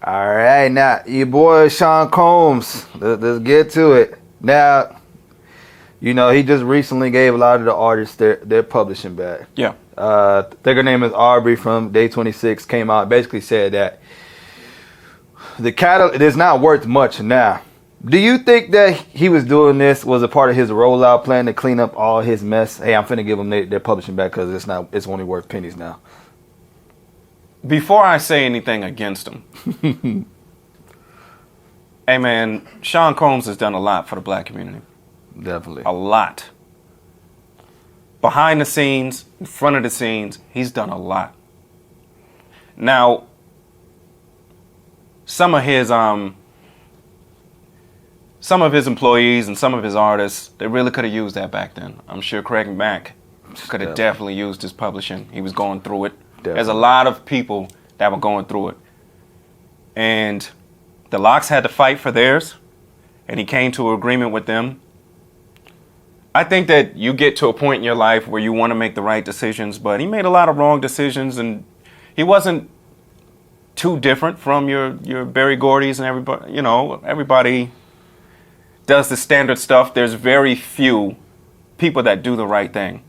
All right, now your boy Sean Combs. Let's get to it. Now, you know, he just recently gave a lot of the artists their publishing back. Yeah. I think her name is Aubrey from Day 26 came out, basically said that the catalog is not worth much now. Do you think that he was doing this was a part of his rollout plan to clean up all his mess? Hey, I'm finna give them their publishing back because it's only worth pennies now. Before I say anything against him, hey man, Sean Combs has done a lot for the black community. Definitely. A lot. Behind the scenes, in front of the scenes, he's done a lot. Now, some of his employees and some of his artists, they really could have used that back then. I'm sure Craig Mack could have definitely used his publishing. He was going through it. Definitely. There's a lot of people that were going through it. And the Lox had to fight for theirs, and he came to an agreement with them. I think that you get to a point in your life where you want to make the right decisions, but he made a lot of wrong decisions, and he wasn't too different from your Berry Gordy's and everybody. You know, everybody does the standard stuff. There's very few people that do the right thing.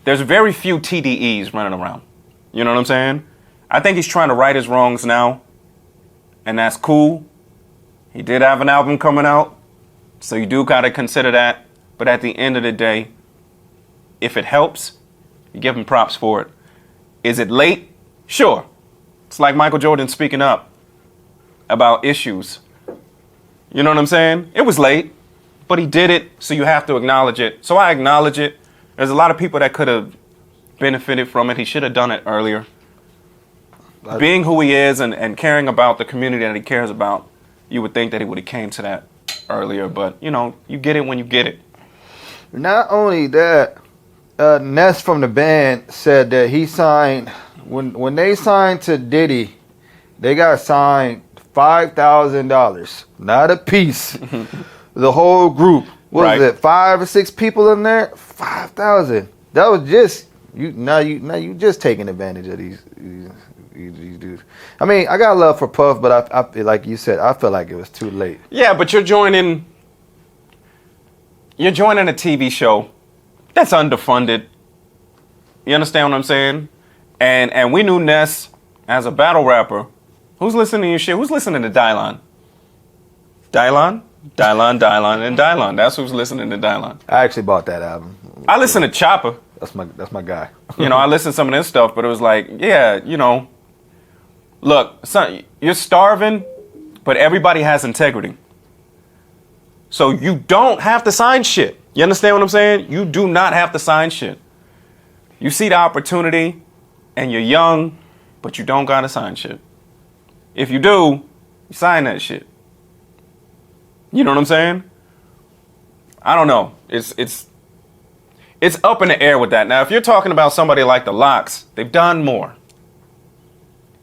There's very few TDEs running around. You know what I'm saying? I think he's trying to right his wrongs now, and that's cool. He did have an album coming out, so you do gotta consider that. But at the end of the day, if it helps, you give him props for it. Is it late? Sure. It's like Michael Jordan speaking up about issues. You know what I'm saying? It was late, but he did it, so you have to acknowledge it. So I acknowledge it. There's a lot of people that could have benefited from it. He should have done it earlier. Being who he is and caring about the community that he cares about, you would think that he would have came to that earlier. But, you know, you get it when you get it. Not only that, Ness from the band said that he signed, when they signed to Diddy, they got signed $5,000, not a piece. The whole group. What was it, 5 or 6 people in there? 5,000. That was just you. Now you just taking advantage of these dudes. I mean, I got love for Puff, but I feel like you said, I feel like it was too late. Yeah, but you're joining a TV show that's underfunded. You understand what I'm saying? And we knew Ness as a battle rapper. Who's listening to your shit? Who's listening to Dylon? Dylon, and Dylon. That's who's listening to Dylon. I actually bought that album. I listen to Chopper. That's my guy. You know, I listened to some of this stuff, but it was like, yeah, you know, look, son, you're starving, but everybody has integrity. So you don't have to sign shit. You understand what I'm saying? You do not have to sign shit. You see the opportunity, and you're young, but you don't gotta sign shit. If you do, you sign that shit. You know what I'm saying? I don't know. It's up in the air with that. Now, if you're talking about somebody like the Lox, they've done more.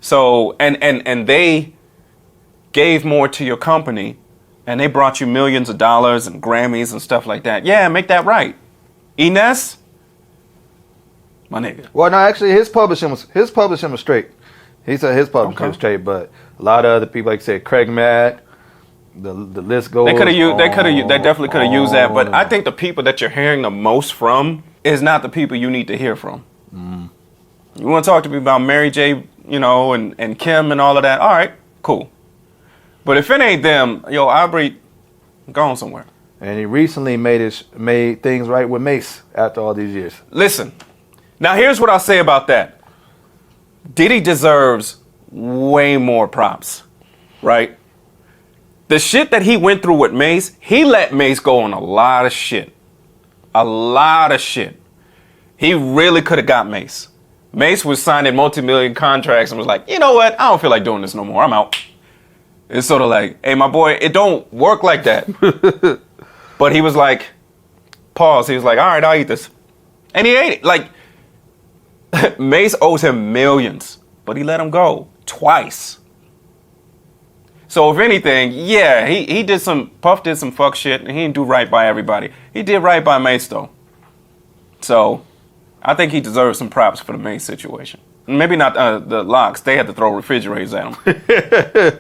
So, and they gave more to your company, and they brought you millions of dollars and Grammys and stuff like that. Yeah, make that right. Ines, my nigga. Well, no, actually, his publishing was straight. He said his publishing was straight, but a lot of other people, like I said, Craig Mack, the list goes. They definitely could have used that. But I think the people that you're hearing the most from is not the people you need to hear from. Mm. You want to talk to me about Mary J, you know, and Kim and all of that? All right, cool. But if it ain't them, yo, Aubrey, gone somewhere. And he recently made things right with Mace after all these years. Listen, now here's what I'll say about that. Diddy deserves way more props, right? The shit that he went through with Mace, he let Mace go on a lot of shit. A lot of shit. He really could have got Mace. Mace was signing multi-million contracts and was like, you know what? I don't feel like doing this no more. I'm out. It's sort of like, hey, my boy, it don't work like that. But he was like, pause. He was like, all right, I'll eat this. And he ate it. Like, Mace owes him millions, but he let him go twice. So if anything, yeah, he did Puff did some fuck shit, and he didn't do right by everybody. He did right by Mace, though. So I think he deserves some props for the Mace situation. Maybe not the Lox. They had to throw refrigerators at him.